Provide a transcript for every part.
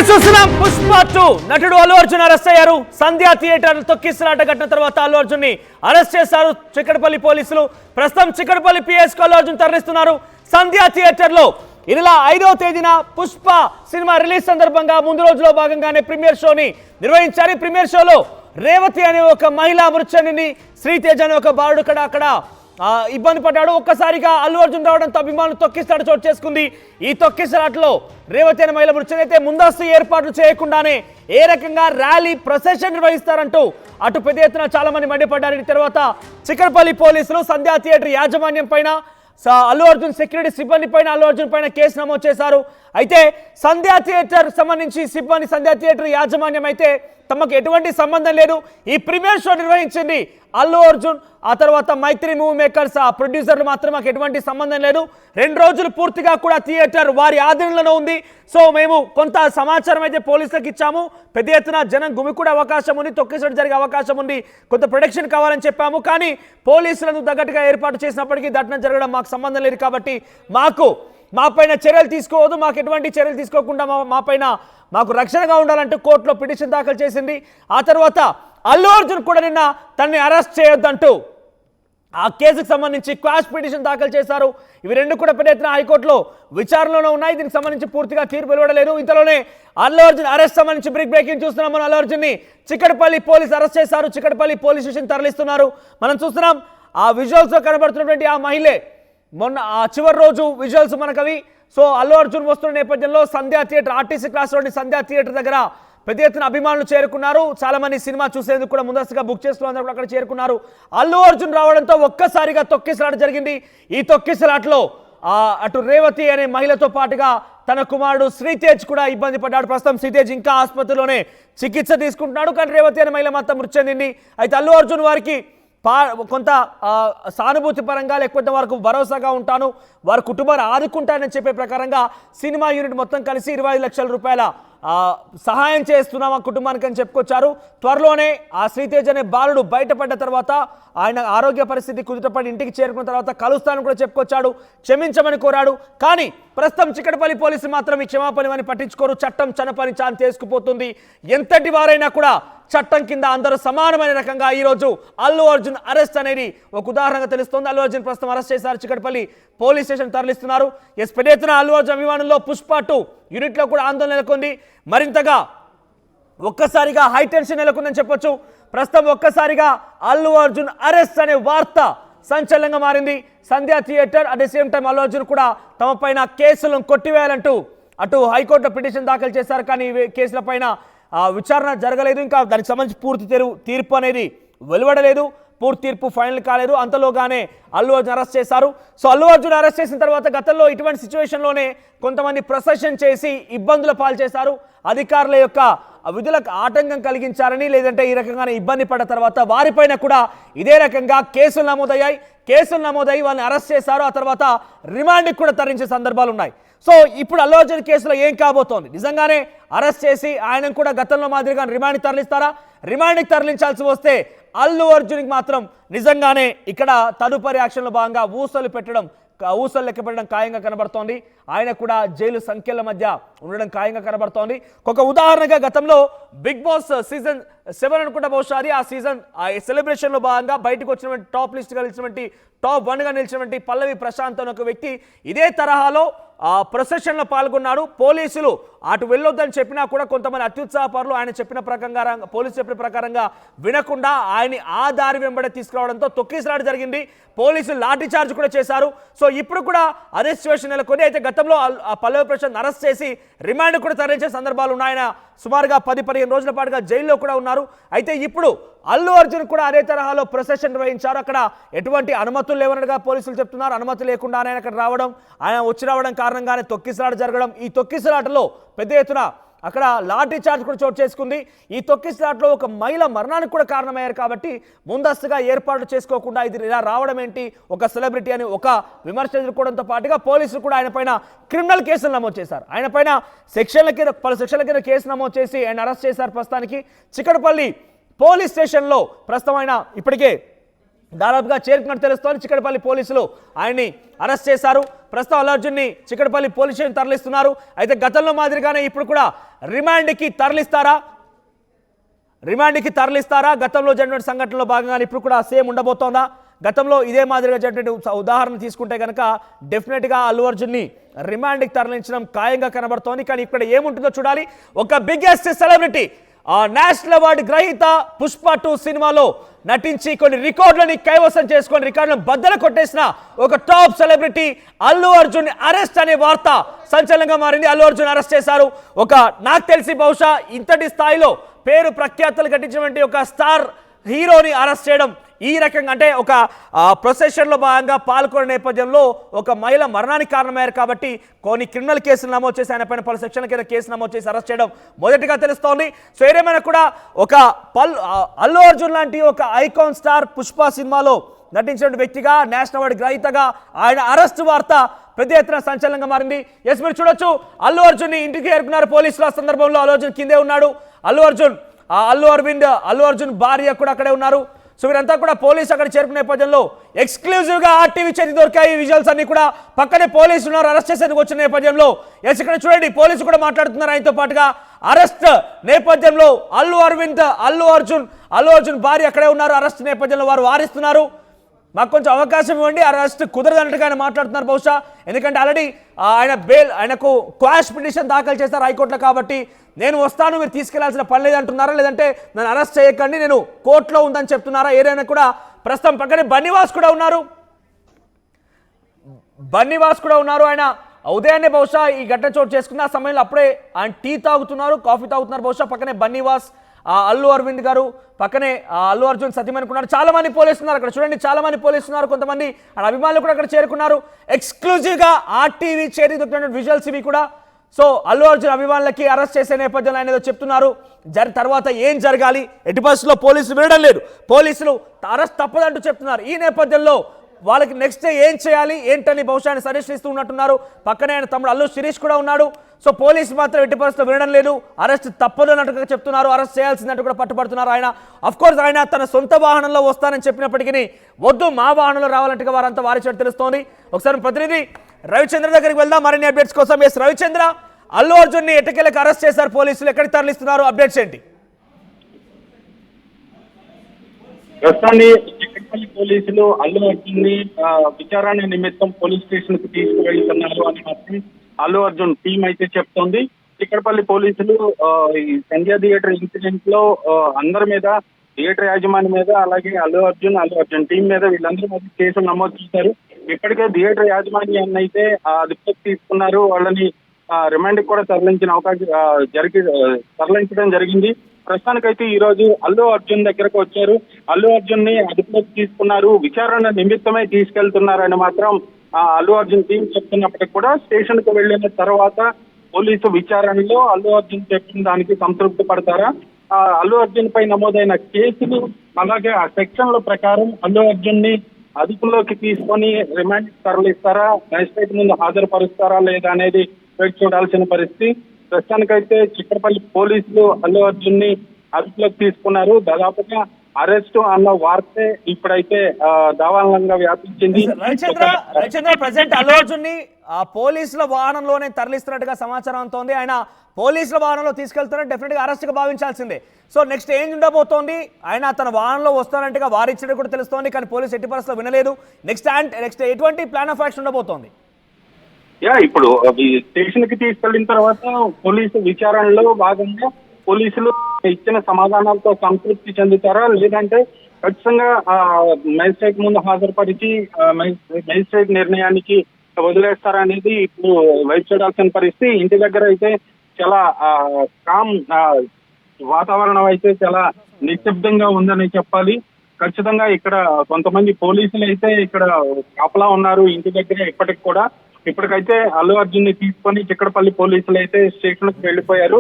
చూస్తున్నాం పుష్ప 2 నటుడు అల్లు అర్జున్ అరెస్ట్ అయ్యారు. సంధ్యా థియేటర్ తొక్కిసలాట ఘటన తర్వాత అల్లు అర్జున్ ని అరెస్ట్ చేశారు చిక్కడపల్లి పోలీసులు. ప్రస్తుతం చిక్కడపల్లి పిఎస్ కు అల్లు అర్జున్ తరలిస్తున్నారు. సంధ్యా థియేటర్ లో ఈ నెల 5వ తేదీన పుష్ప సినిమా రిలీజ్ సందర్భంగా ముందు రోజులో భాగంగానే ప్రీమియర్ షోని నిర్వహించారు. ప్రీమియర్ షోలో రేవతి అనే ఒక మహిళా మృత్యుని శ్రీతేజ్ అనే ఒక బాలుడు అక్కడ ఇబ్బంది పడ్డాడు. ఒక్కసారిగా అల్లు అర్జున్ రావడంతో అభిమానులు తొక్కిసలాట చోటు చేసుకుంది. ఈ తొక్కిసలాటలో రేవతి అనే మహిళ మృత్యుని అయితే ముందస్తు ఏర్పాట్లు చేయకుండానే ఏ రకంగా ర్యాలీ ప్రొసెషన్ నిర్వహిస్తారంటూ అటు పెద్ద ఎత్తున చాలా మంది మండిపడ్డారు. తర్వాత చిక్కడపల్లి పోలీసులు సంధ్యా థియేటర్ యాజమాన్యం పైన అల్లు అర్జున్ సెక్యూరిటీ సిబ్బంది పైన అల్లు అర్జున్ పైన కేసు నమోదు చేశారు. అయితే సంధ్యా థియేటర్ సంబంధించి సిబ్బంది సంధ్యా థియేటర్ యాజమాన్యం అయితే తమకు ఎటువంటి సంబంధం లేదు, ఈ ప్రీమియర్ షో నిర్వహించింది అల్లు అర్జున్ ఆ తర్వాత మైత్రి మూవీ మేకర్స్ ఆ ప్రొడ్యూసర్లు మాత్రం మాకు ఎటువంటి సంబంధం లేదు. 2 రోజులు పూర్తిగా కూడా థియేటర్ వారి ఆధీనంలో ఉంది. సో మేము కొంత సమాచారం అయితే పోలీసులకు ఇచ్చాము, పెద్ద ఎత్తున జనం గుమికూడే అవకాశం ఉంది, తొక్కిసలాట జరిగే అవకాశం ఉంది, కొంత ప్రొటెక్షన్ కావాలని చెప్పాము. కానీ పోలీసులను తగ్గట్టుగా ఏర్పాటు చేసినప్పటికీ ఘటన జరగడం మాకు సంబంధం లేదు కాబట్టి మా పైన చర్యలు తీసుకోవద్దు, మాకు ఎటువంటి చర్యలు తీసుకోకుండా మాకు రక్షణగా ఉండాలంటూ కోర్టులో పిటిషన్ దాఖలు చేసింది. ఆ తర్వాత అల్లు అర్జున్ కూడా నిన్న తనని అరెస్ట్ చేయొద్దంటూ ఆ కేసుకు సంబంధించి క్వాష్ పిటిషన్ దాఖలు చేశారు. ఇవి 2 కూడా పెద్ద ఎత్తున హైకోర్టులో విచారణలో ఉన్నాయి. దీనికి సంబంధించి పూర్తిగా తీర్పు వెలువడలేదు. ఇంతలోనే అల్లు అర్జున్ అరెస్ట్ సంబంధించి బ్రేకింగ్ చూస్తున్నాం. మనం అల్లు అర్జున్ ని చిక్కడపల్లి పోలీసు అరెస్ట్ చేశారు, చిక్కడపల్లి పోలీస్ స్టేషన్ తరలిస్తున్నారు. మనం చూస్తున్నాం ఆ విజువల్స్ లో కనబడుతున్నటువంటి ఆ మహిళే మొన్న ఆ చివరి రోజు విజువల్స్ మనకవి. సో అల్లు అర్జున్ వస్తున్న నేపథ్యంలో సంధ్యా థియేటర్ ఆర్టీసీ క్లాస్ రోడ్ సంధ్యా థియేటర్ దగ్గర పెద్ద ఎత్తున అభిమానులు చేరుకున్నారు. చాలా మంది సినిమా చూసేందుకు కూడా ముందస్తుగా బుక్ చేసుకున్న అక్కడ చేరుకున్నారు. అల్లు అర్జున్ రావడంతో ఒక్కసారిగా తొక్కిసలాట జరిగింది. ఈ తొక్కిసలాటలో అటు రేవతి అనే మహిళతో పాటుగా తన కుమారుడు శ్రీతేజ్ కూడా ఇబ్బంది పడ్డాడు. ప్రస్తుతం శ్రీతేజ్ ఇంకా ఆసుపత్రిలోనే చికిత్స తీసుకుంటున్నాడు. కానీ రేవతి అనే మహిళ మాత్రం మృతి చెందింది. అయితే అల్లు అర్జున్ వారికి కొంత సానుభూతి పరంగా లేకపోతే వారికి భరోసాగా ఉంటాను, వారి కుటుంబాన్ని ఆదుకుంటానని చెప్పే ప్రకారంగా సినిమా యూనిట్ మొత్తం కలిసి 25 లక్షల రూపాయల సహాయం చేస్తున్నాం ఆ కుటుంబానికి అని చెప్పుకొచ్చారు. త్వరలోనే ఆ శ్రీతేజ్ అనే బాలుడు బయటపడ్డ తర్వాత ఆయన ఆరోగ్య పరిస్థితి కుదుటపడి ఇంటికి చేరుకున్న తర్వాత కలుస్తానని కూడా చెప్పుకొచ్చాడు, క్షమించమని కోరాడు. కానీ ప్రస్తుతం చిక్కడపల్లి పోలీసులు మాత్రం ఈ క్షమాపణని పట్టించుకోరు. చట్టం చనపని చాన్ చేసుకుపోతుంది. ఎంతటి వారైనా కూడా చట్టం కింద అందరూ సమానమైన రకంగా ఈరోజు అల్లు అర్జున్ అరెస్ట్ అనేది ఒక ఉదాహరణగా తెలుస్తోంది. అల్లు అర్జున్ ప్రస్తుతం అరెస్ట్ చేశారు, చిక్కడపల్లి పోలీస్ స్టేషన్ తరలిస్తున్నారు. పెద్ద ఎత్తున అల్లు అర్జున్ అభిమానుల్లో పుష్ప 2 యూనిట్లో కూడా ఆందోళన నెలకొంది. మరింతగా ఒక్కసారిగా హై టెన్షన్ నెలకొందని చెప్పొచ్చు. ప్రస్తుతం ఒక్కసారిగా అల్లు అర్జున్ అరెస్ట్ అనే వార్త సంచలనంగా మారింది. Sandhya theatre at the same time Allu Arjun కూడా తమ పైన కేసులను కొట్టివేయాలంటూ అటు హైకోర్టులో పిటిషన్ దాఖలు చేశారు. కానీ ఈ కేసుల పైన విచారణ జరగలేదు, ఇంకా దానికి సంబంధించి పూర్తి తీర్పు అనేది వెలువడలేదు, పూర్తి తీర్పు ఫైనల్ కాలేదు. అంతలోగానే అల్లు అర్జున్ అరెస్ట్ చేశారు. సో అల్లు అర్జున్ అరెస్ట్ చేసిన తర్వాత గతంలో ఇటువంటి సిచ్యువేషన్లోనే కొంతమంది ప్రొసెషన్ చేసి ఇబ్బందుల పాలు చేశారు. అధికారుల యొక్క విధులకు ఆటంకం కలిగించారని లేదంటే ఈ రకంగానే ఇబ్బంది పడ్డ తర్వాత వారిపైన కూడా ఇదే రకంగా కేసులు నమోదయ్యాయి. వాళ్ళని అరెస్ట్ చేశారు. ఆ తర్వాత రిమాండ్కి కూడా తరలించే సందర్భాలు ఉన్నాయి. సో ఇప్పుడు అల్లు అర్జున్ కేసులో ఏం కాబోతోంది? నిజంగానే అరెస్ట్ చేసి ఆయన కూడా గతంలో మాదిరిగా రిమాండ్కి తరలిస్తారా? రిమాండ్కి తరలించాల్సి వస్తే అల్లు అర్జున్కి మాత్రం నిజంగానే ఇక్కడ తదుపరి యాక్షన్లో భాగంగా ఊసలు లెక్క పెట్టడం ఖాయంగా కనబడుతోంది. ఆయన కూడా జైలు సంఖ్యల మధ్య ఉండడం ఖాయంగా కనబడుతోంది. ఒక ఉదాహరణగా గతంలో బిగ్ బాస్ సీజన్ 7 అనుకుంటా బహుశా ఆ సీజన్ సెలబ్రేషన్లో భాగంగా బయటకు వచ్చినటువంటి టాప్ లిస్ట్గా నిలిచినటువంటి టాప్ 1గా నిలిచినటువంటి పల్లవి ప్రశాంత్ అనే ఒక వ్యక్తి ఇదే తరహాలో ప్రొసెషన్లో పాల్గొన్నాడు. పోలీసులు అటు వెళ్ళొద్దని చెప్పినా కూడా కొంతమంది అత్యుత్సాహపరులు ఆయన చెప్పిన ప్రకారంగా పోలీసు చెప్పిన ప్రకారంగా వినకుండా ఆయన్ని ఆ దారి వెంబడే తీసుకురావడంతో తొక్కిసలాట జరిగింది. పోలీసులు లాఠీ చార్జ్ కూడా చేశారు. సో ఇప్పుడు కూడా అదే సిచ్యువేషన్ నెలకొని అయితే గతంలో పల్లవి ప్రశాంత్ అరెస్ట్ చేసి రిమాండ్ కూడా తరలించే సందర్భాలు ఉన్నాయి. ఆయన సుమారుగా 10-15 రోజుల పాటుగా జైల్లో కూడా ఉన్నారు. అయితే ఇప్పుడు అల్లు అర్జున్ కూడా అదే తరహాలో ప్రొసెషన్ నిర్వహించారు. అక్కడ ఎటువంటి అనుమతులు లేవనగా పోలీసులు చెప్తున్నారు. అనుమతి లేకుండా ఆయన అక్కడ ఆయన వచ్చి రావడం కారణంగానే తొక్కిసలాట జరగడం. ఈ తొక్కిసలాటలో పెద్ద ఎత్తున అక్కడ లాఠీ చార్జ్ కూడా చోటు చేసుకుంది. ఈ తొక్కిసలాటలో ఒక మహిళ మరణానికి కూడా కారణమయ్యారు. కాబట్టి ముందస్తుగా ఏర్పాట్లు చేసుకోకుండా ఇది ఇలా రావడం ఏంటి, ఒక సెలబ్రిటీ అని ఒక విమర్శ ఎదుర్కోవడంతో పాటుగా పోలీసులు కూడా ఆయన పైన క్రిమినల్ కేసులు నమోదు చేశారు. ఆయన పైన పలు సెక్షన్ల కింద కేసు నమోదు చేసి ఆయన అరెస్ట్ చేశారు. ప్రస్తుతానికి చిక్కడపల్లి పోలీస్ స్టేషన్లో ప్రస్తుతం ఆయన ఇప్పటికే దాదాపుగా చేరుకున్నట్టు తెలుస్తోంది. చిక్కడపల్లి పోలీసులు ఆయన్ని అరెస్ట్ చేశారు. ప్రస్తుతం అల్లు అర్జున్ ని చిక్కడపల్లి పోలీస్ స్టేషన్ తరలిస్తున్నారు. అయితే గతంలో మాదిరిగానే ఇప్పుడు కూడా రిమాండ్కి తరలిస్తారా గతంలో జరిగిన సంఘటనలో భాగంగా ఇప్పుడు కూడా సేమ్ ఉండబోతోందా? గతంలో ఇదే మాదిరిగా జరిగినటువంటి ఉదాహరణ తీసుకుంటే కనుక డెఫినెట్గా అల్లు అర్జున్ని రిమాండ్కి తరలించడం ఖాయంగా కనబడుతోంది. కానీ ఇక్కడ ఏముంటుందో చూడాలి. ఒక బిగ్గెస్ట్ సెలబ్రిటీ, నేషనల్ అవార్డు గ్రహీత పుష్ప 2 సినిమాలో నటించి కొన్ని రికార్డులని కైవసం చేసుకొని రికార్డులను బద్దలు కొట్టేసిన ఒక top celebrity Allu Arjun arrest అనే వార్త సంచలనంగా మారింది. అల్లు అర్జున్ అరెస్ట్ చేశారు. నాకు తెలిసి బహుశా ఇంతటి స్థాయిలో పేరు ప్రఖ్యాతలు కట్టించినటువంటి ఒక స్టార్ హీరోని అరెస్ట్ చేయడం ఈ రకంగా, అంటే ఒక ప్రొసెషన్లో భాగంగా పాల్గొనే నేపథ్యంలో ఒక మహిళ మరణానికి కారణమయ్యారు కాబట్టి కొన్ని క్రిమినల్ కేసులు నమోదు చేసి ఆయన పైన పలు సెక్షన్ల కింద కేసు నమోదు చేసి అరెస్ట్ చేయడం మొదటిగా తెలుస్తోంది. సో ఏదేమైనా కూడా అల్లు అర్జున్ లాంటి ఒక ఐకాన్ స్టార్ పుష్ప సినిమాలో నటించిన వ్యక్తిగా నేషనల్ అవార్డు గ్రహీతగా ఆయన అరెస్ట్ వార్త పెద్ద ఎత్తున సంచలనంగా మారింది. ఎస్, మీరు చూడొచ్చు, అల్లు అర్జున్ని ఇంటికి చేరుకున్నారు పోలీసులు. ఆ సందర్భంలో అల్లు అర్జున్ కిందే ఉన్నాడు. అల్లు అర్జున్ భార్య కూడా అక్కడే ఉన్నారు. సో వీరంతా కూడా పోలీసు అక్కడ చేరుకునే నేపథ్యంలో ఎక్స్క్లూజివ్గా ఆర్టీవీ చేతి దొరికాయి విజువల్స్ అన్ని కూడా. పక్కనే పోలీసులు ఉన్నారు అరెస్ట్ చేసేందుకు వచ్చిన నేపథ్యంలో. ఎస్, ఇక్కడ చూడండి, పోలీసు కూడా మాట్లాడుతున్నారు ఆయనతో పాటుగా. అరెస్ట్ నేపథ్యంలో అల్లు అర్జున్ భార్య అక్కడే ఉన్నారు. అరెస్ట్ నేపథ్యంలో వారు వారిస్తున్నారు. మాకు కొంచెం అవకాశం ఇవ్వండి, అరెస్ట్ కుదరదన్నట్టుగా ఆయన మాట్లాడుతున్నారు బహుశా. ఎందుకంటే ఆల్రెడీ ఆయనకు క్వాష్ పిటిషన్ దాఖలు చేస్తారు హైకోర్టులో. కాబట్టి నేను వస్తాను, మీరు తీసుకెళ్లాల్సిన పని లేదంటున్నారా, లేదంటే నన్ను అరెస్ట్ చేయకండి, నేను కోర్టులో ఉందని చెప్తున్నారా? ఏదైనా కూడా ప్రస్తుతం పక్కనే బన్నీవాస్ కూడా ఉన్నారు. ఆయన ఉదయాన్నే బహుశా ఈ ఘటన చోటు చేసుకున్న ఆ సమయంలో అప్పుడే ఆయన టీ తాగుతున్నారు, కాఫీ తాగుతున్నారు బహుశా. పక్కనే బన్నీవాస్, అల్లు అరవింద్ గారు, పక్కనే అల్లు అర్జున్ సతీమణి చాలా మంది పోలీసులు ఉన్నారు అక్కడ. చూడండి, చాలా మంది పోలీసులు ఉన్నారు. కొంతమంది అభిమానులు కూడా అక్కడ చేరుకున్నారు. ఎక్స్క్లూజివ్గా ఆర్టీవీ చేరి దొరికిన విజువల్స్ ఇవి కూడా. సో అల్లు అర్జున్ అభిమానులకి అరెస్ట్ చేసే నేపథ్యంలో ఆయన ఏదో చెప్తున్నారు. తర్వాత ఏం జరగాలి, ఎట్టి పరిస్థితుల్లో పోలీసులు వినడం లేదు, పోలీసులు అరెస్ట్ తప్పదంటూ చెప్తున్నారు. ఈ నేపథ్యంలో వాళ్ళకి నెక్స్ట్ ఏం చేయాలి ఏంటని బహుశా ఆయన సజెషన్ ఇస్తూ ఉన్నట్టున్నారు. పక్కనే ఆయన తమ్ముడు అల్లు శిరీష్ కూడా ఉన్నాడు. సో పోలీసు మాత్రం ఎట్టి పరిస్థితుల్లో వినడం లేదు, అరెస్ట్ తప్పదు అన్నట్టుగా చెప్తున్నారు, అరెస్ట్ చేయాల్సిందంటూ కూడా పట్టుబడుతున్నారు. ఆయన అఫ్కోర్స్ ఆయన తన సొంత వాహనంలో వస్తానని చెప్పినప్పటికీ వద్దు మా వాహనంలో రావాలంటే వారంతా వారి చేతి తెలుస్తోంది. ఒకసారి ప్రతినిధి రవిచంద్ర దగ్గరికి వెళ్దాం మరిన్ని అప్డేట్స్ కోసం. ఎస్ రవిచంద్ర, అల్లు అర్జున్ ని ఎట్టకేలకు అరెస్ట్ చేశారు పోలీసులు, ఎక్కడికి తరలిస్తున్నారు, అప్డేట్స్ ఏంటి? ప్రస్తుతాన్ని చిక్కడపల్లి పోలీసులు అల్లు అర్జున్ ని విచారణ నిమిత్తం పోలీస్ స్టేషన్ కు తీసుకువెళ్తున్నారు అని మాత్రం అల్లు అర్జున్ టీం అయితే చెప్తోంది. చిక్కడపల్లి పోలీసులు ఈ సంధ్యా థియేటర్ ఇన్సిడెంట్ లో అందరి మీద, థియేటర్ యాజమాన్యం మీద, అలాగే అల్లు అర్జున్ టీం మీద, వీళ్ళందరి మీద కేసులు నమోదు చేశారు. ఇప్పటికే థియేటర్ యాజమాన్యాన్ని అయితే అదుపులోకి తీసుకున్నారు. వాళ్ళని రిమాండ్ కూడా తరలించడం జరిగింది. ప్రస్తుతానికైతే ఈ రోజు అల్లు అర్జున్ దగ్గరకు వచ్చారు. అల్లు అర్జున్ ని అదుపులోకి తీసుకున్నారు, విచారణ నిమిత్తమే తీసుకెళ్తున్నారని మాత్రం అల్లు అర్జున్ టీం చెప్తున్నప్పటికీ కూడా స్టేషన్ కు వెళ్లిన తర్వాత పోలీసు విచారణలో అల్లు అర్జున్ చెప్పిన దానికి సంతృప్తి పడతారా, అల్లు అర్జున్ పై నమోదైన కేసులు అలాగే ఆ సెక్షన్ల ప్రకారం అల్లు అర్జున్ ని అదుపులోకి తీసుకొని రిమాండ్ తరలిస్తారా, మ్యాజిస్ట్రేట్ ముందు హాజరుపరుస్తారా లేదా అనేది వేచి చూడాల్సిన పరిస్థితి. ప్రస్తుతానికైతే చిక్కడపల్లి పోలీసులు అల్లు అర్జున్ ని అదుపులోకి తీసుకున్నారు. దాదాపుగా అరెస్టు అన్న వార్తే ఇప్పుడైతే దావానంగా వ్యాపించింది. ప్రజెంట్ అల్లు అర్జున్ ని పోలీసుల వాహనంలోనే తరలిస్తున్నట్టుగా సమాచారం అవుతోంది. ఆయన పోలీసుల వాహనంలో తీసుకెళ్తున్నట్టు డెఫినెట్ గా అరెస్ట్ గా భావించాల్సిందే. సో నెక్స్ట్ ఏం ఉండబోతోంది, ఆయన తన వాహనంలో వస్తానంటగా వారిచ్చినట్టు కూడా తెలుస్తోంది. కానీ పోలీసు ఎట్టి పరిస్థితుల్లో వినలేదు. నెక్స్ట్ ఎటువంటి ప్లాన్ ఆఫ్ యాక్షన్ ఉండబోతోంది? ఇప్పుడు స్టేషన్ కి తీసుకెళ్లిన తర్వాత పోలీసు విచారణలో భాగంగా పోలీసులు ఇచ్చిన సమాధానాలతో సంతృప్తి చెందుతారా, లేదంటే ఖచ్చితంగా మ్యాజిస్ట్రేట్ ముందు హాజరుపరిచి మ్యాజిస్ట్రేట్ నిర్ణయానికి వదిలేస్తారా అనేది ఇప్పుడు వేచి చూడాల్సిన పరిస్థితి. ఇంటి దగ్గర అయితే చాలా కామ్ వాతావరణం అయితే చాలా నిశ్శబ్దంగా ఉందని చెప్పాలి. ఖచ్చితంగా ఇక్కడ కొంతమంది పోలీసులు అయితే ఇక్కడ కాపలా ఉన్నారు ఇంటి దగ్గర ఇప్పటికి కూడా. ఇప్పటికైతే అల్లు అర్జున్ ని తీసుకొని చిక్కడపల్లి పోలీసులు అయితే స్టేషన్ కు వెళ్లిపోయారు.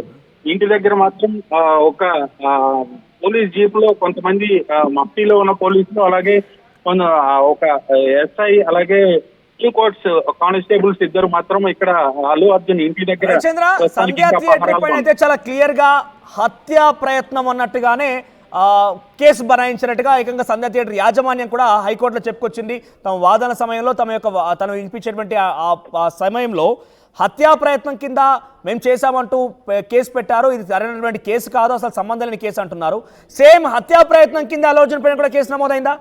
ఇంటి దగ్గర మాత్రం ఒక పోలీస్ జీప్ లో కొంతమంది మఫ్టీలో ఉన్న పోలీసులు, అలాగే ఒక ఎస్ఐ, అలాగే కోర్ట్స్ కానిస్టేబుల్స్ ఇద్దరు మాత్రం ఇక్కడ అల్లు అర్జున్ ఇంటి దగ్గర చాలా క్లియర్ గా హత్య ప్రయత్నం అన్నట్టుగానే కేసు బనాయించినట్టుగా ఏకంగా సంధ్యా థియేటర్ యాజమాన్యం కూడా హైకోర్టులో చెప్పుకొచ్చింది. తమ వాదన సమయంలో తను వినిపించేటువంటి ఆ సమయంలో హత్యా ప్రయత్నం కింద మేము చేశామంటూ కేసు పెట్టారు. ఇది సరైనటువంటి కేసు కాదు, అసలు సంబంధం లేని కేసు అంటున్నారు. సేమ్ హత్యా ప్రయత్నం కింద అల్లు అర్జున్ పైన కూడా కేసు నమోదైందా?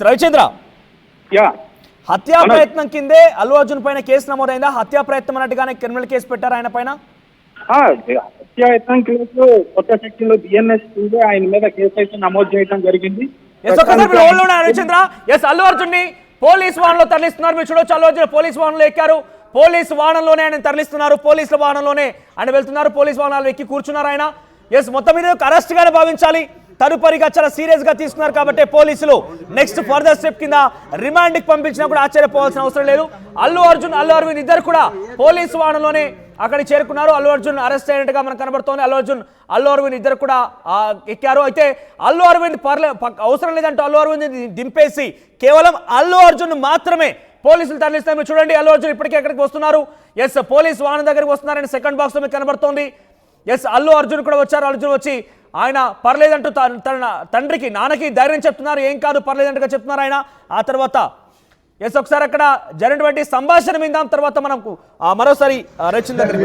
రవిచంద్ర, హత్యా ప్రయత్నం కిందే అల్లు అర్జున్ పైన కేసు నమోదైందా? హత్యా ప్రయత్నం అన్నట్టుగానే క్రిమినల్ కేసు పెట్టారు ఆయన పైన. హత్యాయత్నం కేసు కొత్త సెక్షన్ లో బిఎన్ఎస్ కింద ఆయన మీద కేసు అయితే నమోదు చేయడం జరిగింది. రవిచంద్ర, అల్లు అర్జున్ ని పోలీస్ వాహనంలో తరలిస్తున్నారు. మీరు చూడొచ్చు, అల్లు అర్జున్ పోలీస్ వాహనంలో ఎక్కారు. పోలీస్ వాహనంలోనే ఆయన తరలిస్తున్నారు. పోలీసుల వాహనంలోనే ఆయన వెళ్తున్నారు. పోలీస్ వాహనాలు ఎక్కి కూర్చున్నారు ఆయన. మొత్తం మీద అరెస్ట్ గానే భావించాలి. తదుపరిగా చాలా సీరియస్ గా తీసుకున్నారు కాబట్టి పోలీసులు నెక్స్ట్ ఫర్దర్ స్టెప్ కింద రిమాండ్ కి పంపించినా కూడా ఆశ్చర్యపోవాల్సిన అవసరం లేదు. అల్లు అర్జున్, అల్లు అరవింద్ ఇద్దరు కూడా పోలీసు వాహనంలోనే అక్కడికి చేరుకున్నారు. అల్లు అర్జున్ అరెస్ట్ అయినట్టుగా మనకు కనబడుతోంది. అల్లు అర్జున్, అల్లు అరవింద్ ఇద్దరు కూడా ఎక్కారు. అయితే అల్లు అరవింద్ అవసరం లేదంటూ అల్లు అరవింద్ దింపేసి కేవలం అల్లు అర్జున్ మాత్రమే పోలీసులు తరలిస్తారు. మీరు చూడండి, అల్లు అర్జున్ ఇప్పటికే ఎక్కడికి వస్తున్నారు. పోలీస్ వాహనం దగ్గరికి వస్తున్నారని సెకండ్ బాక్స్ లో మీకు కనబడుతోంది. అల్లు అర్జున్ కూడా వచ్చారు. అర్జున్ వచ్చి ఆయన పర్లేదంటూ తన తండ్రికి, నాన్నకి ధైర్యం చెప్తున్నారు. ఏం కాదు, పర్లేదంటగా చెప్తున్నారు ఆయన. ఆ తర్వాత ఒకసారి అక్కడ జరిగినటువంటి సంభాషణ విందాం. తర్వాత మనకు మరోసారి రచన దగ్గరికి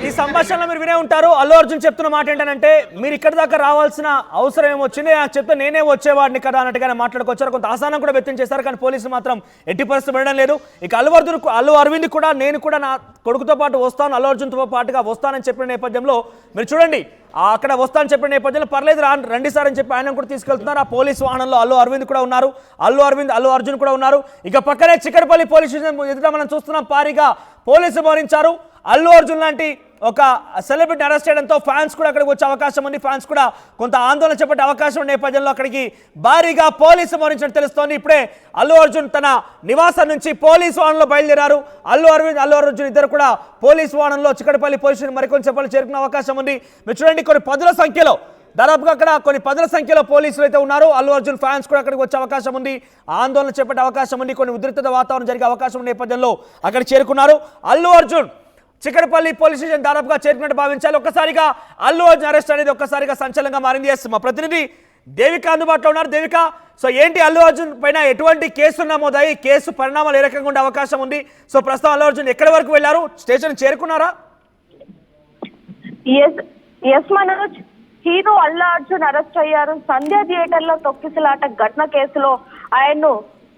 ఈ సంభాషణలో మీరు వినే ఉంటారు. అల్లు అర్జున్ చెప్తున్న మాట ఏంటంటే, మీరు ఇక్కడ దాకా రావాల్సిన అవసరం ఏమొచ్చింది, నాకు చెప్తే నేనే వచ్చేవాడిని కదా అన్నట్టుగానే మాట్లాడుకొచ్చారు. కొంత ఆసానం కూడా వ్యక్తం చేశారు. కానీ పోలీసులు మాత్రం ఎట్టి పరిస్థితి వినడం లేదు. ఇక అల్లు అరవింద్ కూడా, నేను కూడా నా కొడుకుతో పాటు వస్తాను, అల్లు అర్జున్తో పాటుగా వస్తానని చెప్పిన నేపథ్యంలో మీరు చూడండి, అక్కడ వస్తానని చెప్పిన నేపథ్యంలో పర్లేదు రండి సార్ అని చెప్పి ఆయన కూడా తీసుకెళ్తున్నారు. ఆ పోలీస్ వాహనంలో అల్లు అరవింద్ కూడా ఉన్నారు, అల్లు అర్జున్ కూడా ఉన్నారు. ఇక పక్కనే చిక్కడపల్లి పోలీస్ స్టేషన్ ఎదుట మనం చూస్తున్నాం, భారీగా పోలీసులు మోహరించారు. అల్లు అర్జున్ లాంటి ఒక సెలబ్రిటీ అరెస్ట్ చేయడంతో ఫ్యాన్స్ కూడా అక్కడికి వచ్చే అవకాశం ఉంది. ఫ్యాన్స్ కూడా కొంత ఆందోళన చేపట్టే అవకాశం ఉన్న నేపథ్యంలో అక్కడికి భారీగా పోలీసు మోహరించినట్టు తెలుస్తోంది. ఇప్పుడే అల్లు అర్జున్ తన నివాసం నుంచి పోలీసు వాహనంలో బయలుదేరారు. అల్లు అర్జున్ ఇద్దరు కూడా పోలీసు వాహనంలో చిక్కడపల్లి పోలీస్ స్టేషన్ మరికొన్ని చెప్పలు చేరుకునే అవకాశం ఉంది. మీరు చూడండి, కొన్ని పదుల సంఖ్యలో, దాదాపుగా అక్కడ కొన్ని పదుల సంఖ్యలో పోలీసులు అయితే ఉన్నారు. అల్లు అర్జున్ ఫ్యాన్స్ కూడా అక్కడికి వచ్చే అవకాశం ఉంది. ఆందోళన చేపట్టే అవకాశం ఉంది. కొన్ని ఉద్రిక్తత వాతావరణం జరిగే అవకాశం ఉన్న నేపథ్యంలో అక్కడ చేరుకున్నారు. అల్లు అర్జున్ చిక్కడపల్లి పోలీస్ స్టేషన్ దాదాపుగా చేరుకున్నట్టు భావించాలి. ఒక్కసారిగా అల్లు అర్జున్ అరెస్ట్ అనేది ఒక్కసారిగా సంచలనంగా మారింది. మా ప్రతినిధి దేవిక అందుబాటులో ఉన్నారు. దేవిక, ఏంటి అల్లు అర్జున్ పైన ఎటువంటి కేసులు నమోదాయి, కేసు పరిణామాలు ఏ రకంగా ఉండే అవకాశం ఉంది? ప్రస్తుతం అల్లు అర్జున్ ఎక్కడి వరకు వెళ్లారు? స్టేషన్ చేరుకున్నారా? మనోజ్, హీరో అల్లు అర్జున్ అరెస్ట్ అయ్యారు. సంధ్య థియేటర్ లో తొక్కిసలాట ఘటన కేసులో ఆయన్ను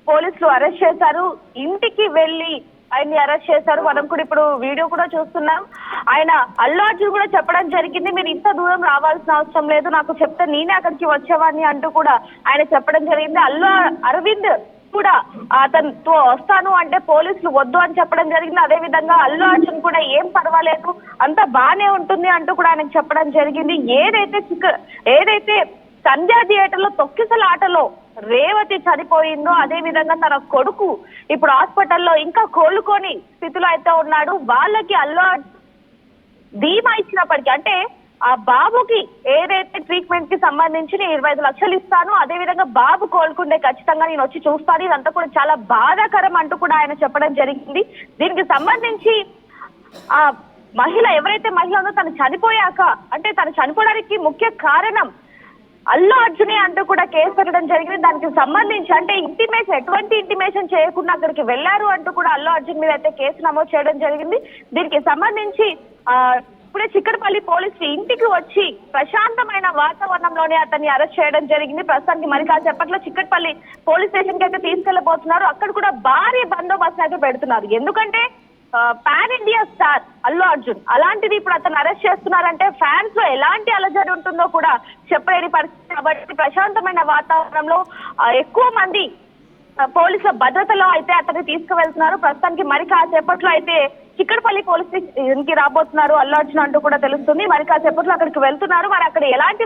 పోలీసులు అరెస్ట్ చేశారు. ఇంటికి వెళ్లి ఆయన్ని అరెస్ట్ చేశారు. మనం కూడా ఇప్పుడు వీడియో కూడా చూస్తున్నాం. ఆయన అల్లు అర్జున్ కూడా చెప్పడం జరిగింది, మీరు ఇంత దూరం రావాల్సిన అవసరం లేదు, నాకు చెప్తే నేనే అక్కడికి వచ్చేవాడిని అంటూ కూడా ఆయన చెప్పడం జరిగింది. అల్లు అరవింద్ కూడా అతనితో వస్తాను అంటే పోలీసులు వద్దు అని చెప్పడం జరిగింది. అదే విధంగా అల్లు అర్జున్ కూడా ఏం పర్వాలేదు, అంత బానే ఉంటుంది అంటూ కూడా ఆయనకు చెప్పడం జరిగింది. ఏదైతే సంధ్యా థియేటర్ లో తొక్కిసలాటలో రేవతి చనిపోయిందో, అదే విధంగా తన కొడుకు ఇప్పుడు హాస్పిటల్లో ఇంకా కోలుకొని స్థితిలో అయితే ఉన్నాడు. వాళ్ళకి అల్లు ధీమా ఇచ్చినప్పటికీ, అంటే ఆ బాబుకి ఏదైతే ట్రీట్మెంట్ కి సంబంధించి 25 లక్షలు ఇస్తాను, అదే విధంగా బాబు కోలుకుంటే ఖచ్చితంగా నేను వచ్చి చూస్తాను, ఇదంతా కూడా చాలా బాధాకరం అంటూ కూడా ఆయన చెప్పడం జరిగింది. దీనికి సంబంధించి ఆ ఎవరైతే మహిళ ఉందో తను చనిపోయాక, అంటే తను చనిపోవడానికి ముఖ్య కారణం అల్లు అర్జునే అంటూ కూడా కేసు పెట్టడం జరిగింది. దానికి సంబంధించి అంటే ఎటువంటి ఇంటిమేషన్ చేయకుండా అక్కడికి వెళ్లారు అంటూ కూడా అల్లు అర్జున్ మీద అయితే కేసు నమోదు చేయడం జరిగింది. దీనికి సంబంధించి ఇప్పుడే చిక్కడపల్లి పోలీసులు ఇంటికి వచ్చి ప్రశాంతమైన వాతావరణంలోనే అతన్ని అరెస్ట్ చేయడం జరిగింది. ప్రస్తుతానికి మరి కాసేపట్లో చిక్కడపల్లి పోలీస్ స్టేషన్ కి అయితే తీసుకెళ్లబోతున్నారు. అక్కడ కూడా భారీ బందోబస్తు అయితే పెడుతున్నారు. ఎందుకంటే pan India star Allu Arjun, అలాంటిది ఇప్పుడు అతను అరెస్ట్ చేస్తున్నారంటే ఫ్యాన్స్ లో ఎలాంటి అలజడి ఉంటుందో కూడా చెప్పలేని పరిస్థితి. కాబట్టి ప్రశాంతమైన వాతావరణంలో ఎక్కువ మంది పోలీసుల భద్రతలో అయితే అతన్ని తీసుకువెళ్తున్నారు. ప్రస్తుతానికి మరి కాసేపట్లో అయితే చిక్కడపల్లి పోలీస్ స్టేషన్ కి రాబోతున్నారు అల్లు అర్జున్ అంటూ కూడా తెలుస్తుంది. మరి కాసేపట్లో అక్కడికి వెళ్తున్నారు. మరి అక్కడ ఎలాంటి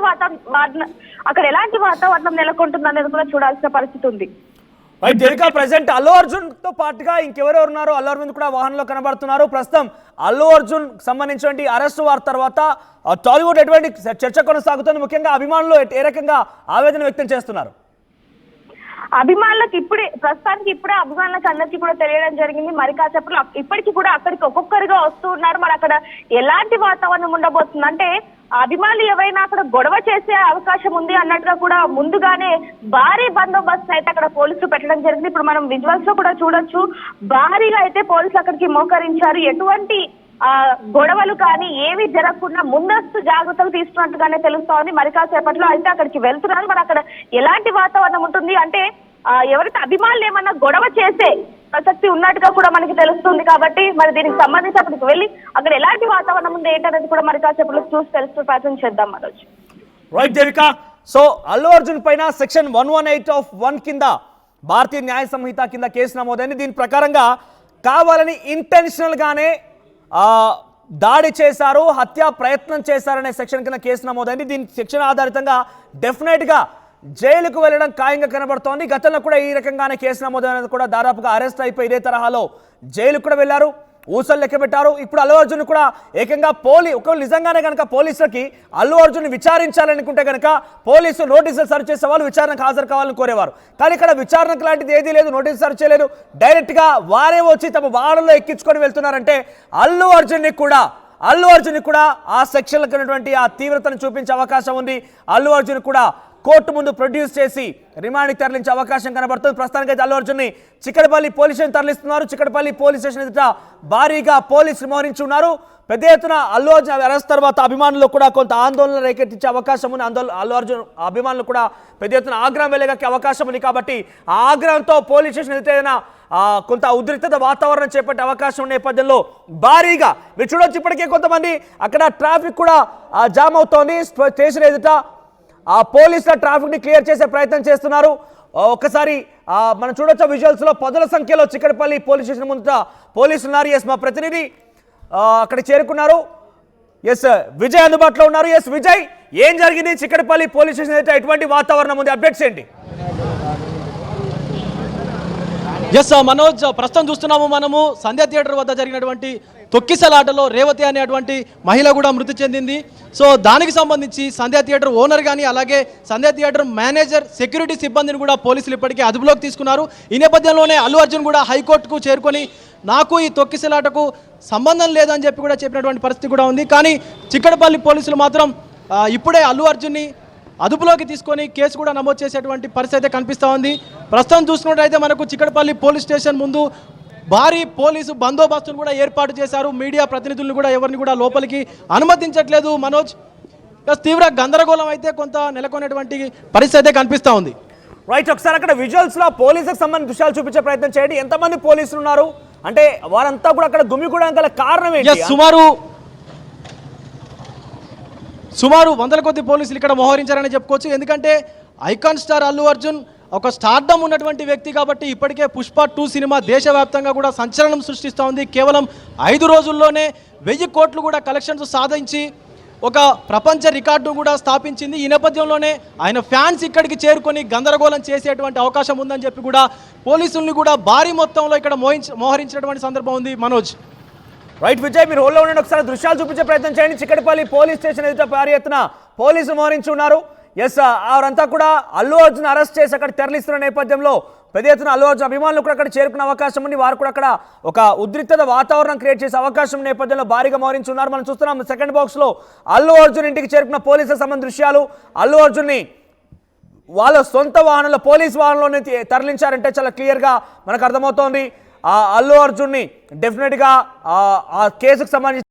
వాతావరణం నెలకొంటుంది అనేది కూడా చూడాల్సిన పరిస్థితి ఉంది. ప్రెసెంట్ అల్లు అర్జున్ తో పాటుగా ఇంకెవరెవరు ఉన్నారు? అల్లు అరవింద్ కూడా వాహనంలో కనబడుతున్నారు. ప్రస్తుతం అల్లు అర్జున్ సంబంధించిన అరెస్ట్ వారి తర్వాత టాలీవుడ్ ఎటువంటి చర్చ కొనసాగుతుంది? ముఖ్యంగా అభిమానులు ఏ రకంగా ఆవేదన వ్యక్తం చేస్తున్నారు? అభిమానులకు ప్రస్తుతానికి ఇప్పుడే అభిమానులకు అందరికీ కూడా తెలియడం జరిగింది. మరి కాసేపట్లో ఇప్పటికీ కూడా అక్కడికి ఒక్కొక్కరిగా వస్తూ ఉన్నారు. మరి అక్కడ ఎలాంటి వాతావరణం ఉండబోతుంది అంటే అభిమానులు ఎవరైనా అక్కడ గొడవ చేసే అవకాశం ఉంది అన్నట్టుగా కూడా ముందుగానే భారీ బందోబస్తు అయితే అక్కడ పోలీసులు పెట్టడం జరిగింది. ఇప్పుడు మనం విజువల్స్ లో కూడా చూడొచ్చు, భారీగా అయితే పోలీసులు అక్కడికి మోకరించారు. ఎటువంటి గొడవలు కానీ ఏవి జరగకుండా ముందస్తు జాగ్రత్తలు తీసుకున్నట్టుగానే తెలుస్తోంది. మరి కాసేపట్లో అయితే అక్కడికి వెళ్తున్నారు. మరి అక్కడ ఎలాంటి వాతావరణం ఉంటుంది అంటే ఎవరైతే అభిమానులు ఏమన్నా గొడవ చేసే ప్రసక్తి ఉన్నట్టుగా కూడా మనకి తెలుస్తుంది. కాబట్టి మరి దీనికి సంబంధించి అక్కడికి వెళ్ళి అక్కడ ఎలాంటి వాతావరణం ఉంది ఏంటనేది కూడా మరి కాసేపట్లో చూసి తెలుసుకునే ప్రయత్నం చేద్దాం మనోజ్. రైట్ దేవిక, సో అల్లు అర్జున్ పైన సెక్షన్ 118(1) కింద భారతీయ న్యాయ సంహిత కింద కేసు నమోదైంది. దీని ప్రకారంగా కావాలని ఇంటెన్షనల్ గానే దాడి చేశారు, హత్యా ప్రయత్నం చేశారనే సెక్షన్ కింద కేసు నమోదైంది. దీని సెక్షన్ ఆధారితంగా డెఫినెట్ గా జైలుకు వెళ్ళడం ఖాయంగా కనబడుతోంది. గతంలో కూడా ఈ రకంగానే కేసు నమోదైనది కూడా దాదాపుగా అరెస్ట్ అయిపోయి ఇదే తరహాలో జైలుకు కూడా వెళ్లారు, ఊసలు లెక్క పెట్టారు. ఇప్పుడు అల్లు అర్జున్ కూడా ఏకంగా ఒకవేళ నిజంగానే కనుక పోలీసులకి అల్లు అర్జున్ విచారించాలనుకుంటే కనుక పోలీసులు నోటీసులు సర్చ్ చేసే వాళ్ళు విచారణకు హాజరు కావాలని కోరేవారు. కానీ ఇక్కడ విచారణకు లాంటిది ఏదీ లేదు, నోటీసు సర్చ్ చేయలేదు. డైరెక్ట్ గా వారే వచ్చి తమ వాహనంలో ఎక్కించుకొని వెళ్తున్నారంటే అల్లు అర్జున్ కూడా ఆ సెక్షన్లకు ఉన్నటువంటి ఆ తీవ్రతను చూపించే అవకాశం ఉంది. అల్లు అర్జున్ కూడా కోర్టు ముందు ప్రొడ్యూస్ చేసి రిమాండ్కి తరలించే అవకాశం కనబడుతుంది. ప్రస్తుతానికి అయితే అల్లు అర్జున్ని చిక్కడపల్లి పోలీస్ స్టేషన్ తరలిస్తున్నారు. చిక్కడపల్లి పోలీస్ స్టేషన్ ఎదుట భారీగా పోలీసులు మోహరించి ఉన్నారు. పెద్ద ఎత్తున అల్లు అర్జున్ అరెస్ట్ తర్వాత అభిమానులు కూడా కొంత ఆందోళన రేకెత్తించే అవకాశం ఉంది. అల్లు అర్జున్ అభిమానులు కూడా పెద్ద ఎత్తున ఆగ్రహం వెళ్ళగక్కే అవకాశం ఉంది. కాబట్టి ఆ ఆగ్రహంతో పోలీస్ స్టేషన్ ఎదుట ఏదైనా కొంత ఉద్రిక్తత వాతావరణం చేపట్టే అవకాశం ఉన్న నేపథ్యంలో భారీగా మీరు చూడొచ్చు, ఇప్పటికే కొంతమంది అక్కడ ట్రాఫిక్ కూడా జామ్ అవుతోంది. స్టేషన్ ఎదుట ఆ పోలీసుల ట్రాఫిక్ ని క్లియర్ చేసే ప్రయత్నం చేస్తున్నారు. ఒక్కసారి మనం చూడొచ్చు విజువల్స్ లో పదుల సంఖ్యలో చిక్కడపల్లి పోలీస్ స్టేషన్ ముందు పోలీసులు ఉన్నారు. ఎస్, మా ప్రతినిధి అక్కడ చేరుకున్నారు. ఎస్ విజయ్ అందుబాటులో ఉన్నారు. ఎస్ విజయ్, ఏం జరిగింది చిక్కడపల్లి పోలీస్ స్టేషన్ అయితే ఎటువంటి వాతావరణం ఉంది? అప్డేట్స్ ఏంటి? ఎస్ మనోజ్, ప్రస్తుతం చూస్తున్నాము మనము సంధ్యా థియేటర్ వద్ద జరిగినటువంటి తొక్కిసలాటలో రేవతి అనేటువంటి మహిళ కూడా మృతి చెందింది. సో దానికి సంబంధించి సంధ్యా థియేటర్ ఓనర్ కానీ అలాగే సంధ్యా థియేటర్ మేనేజర్, సెక్యూరిటీ సిబ్బందిని కూడా పోలీసులు ఇప్పటికే అదుపులోకి తీసుకున్నారు. ఈ నేపథ్యంలోనే అల్లు అర్జున్ కూడా హైకోర్టుకు చేరుకొని నాకు ఈ తొక్కిసలాటకు సంబంధం లేదని చెప్పి కూడా చెప్పినటువంటి పరిస్థితి కూడా ఉంది. కానీ చిక్కడపల్లి పోలీసులు మాత్రం ఇప్పుడే అల్లు అర్జున్ని అదుపులోకి తీసుకొని కేసు కూడా నమోదు చేసేటువంటి పరిస్థితి అయితే కనిపిస్తూ ఉంది. ప్రస్తుతం చూసుకున్నట్టయితే మనకు చిక్కడపల్లి పోలీస్ స్టేషన్ ముందు భారీ పోలీసు బందోబస్తును కూడా ఏర్పాటు చేశారు. మీడియా ప్రతినిధులను కూడా ఎవరిని కూడా లోపలికి అనుమతించట్లేదు. మనోజ్, తీవ్ర గందరగోళం అయితే కొంత నెలకొనేటువంటి పరిస్థితి అయితే కనిపిస్తూ ఉంది. రైట్, ఒకసారి అక్కడ విజువల్స్ లో పోలీసులకు సంబంధించిన దృశ్యాలు చూపించే ప్రయత్నం చేయండి. ఎంతమంది పోలీసులు ఉన్నారు అంటే వారంతా కూడా అక్కడ గుమిగూడడానికి గల కారణం ఏంటి? సుమారు వందల కొద్ది పోలీసులు ఇక్కడ మోహరించారని చెప్పుకోవచ్చు. ఎందుకంటే ఐకాన్ స్టార్ అల్లు అర్జున్ ఒక స్టార్డమ్ ఉన్నటువంటి వ్యక్తి కాబట్టి ఇప్పటికే పుష్ప 2 సినిమా దేశవ్యాప్తంగా కూడా సంచలనం సృష్టిస్తూ ఉంది. కేవలం 5 రోజుల్లోనే 1000 కోట్లు కూడా కలెక్షన్స్ సాధించి ఒక ప్రపంచ రికార్డు కూడా స్థాపించింది. ఈ నేపథ్యంలోనే ఆయన ఫ్యాన్స్ ఇక్కడికి చేరుకొని గందరగోళం చేసేటువంటి అవకాశం ఉందని చెప్పి కూడా పోలీసుల్ని కూడా భారీ మొత్తంలో ఇక్కడ మోహరించినటువంటి సందర్భం ఉంది. మనోజ్, రైట్ విజయ్, మీరు హోల్లో ఉండండి. ఒకసారి దృశ్యాలు చూపించే ప్రయత్నం చేయండి. చిక్కడపల్లి పోలీస్ స్టేషన్ ఎదుట భారీ ఎత్తున పోలీసులు మోహరించి ఉన్నారు. ఎస్, వారంతా కూడా అల్లు అర్జున్ అరెస్ట్ చేసి అక్కడ తరలిస్తున్న నేపథ్యంలో పెద్ద ఎత్తున అల్లు అర్జున్ అభిమానులు కూడా అక్కడ చేరుకునే అవకాశం ఉంది. వారు కూడా అక్కడ ఒక ఉద్రిక్తత వాతావరణం క్రియేట్ చేసే అవకాశం నేపథ్యంలో భారీగా మోహరించి ఉన్నారు. మనం చూస్తున్నాం సెకండ్ బాక్స్ లో అల్లు అర్జున్ ఇంటికి చేరుకున్న పోలీసులకు సంబంధించిన దృశ్యాలు. అల్లు అర్జున్ని వాళ్ళ సొంత వాహనంలో పోలీస్ వాహనంలోనే తరలించారంటే చాలా క్లియర్గా మనకు అర్థమవుతోంది. అల్లు అర్జున్ని డెఫినెట్గా ఆ కేసుకు సంబంధించి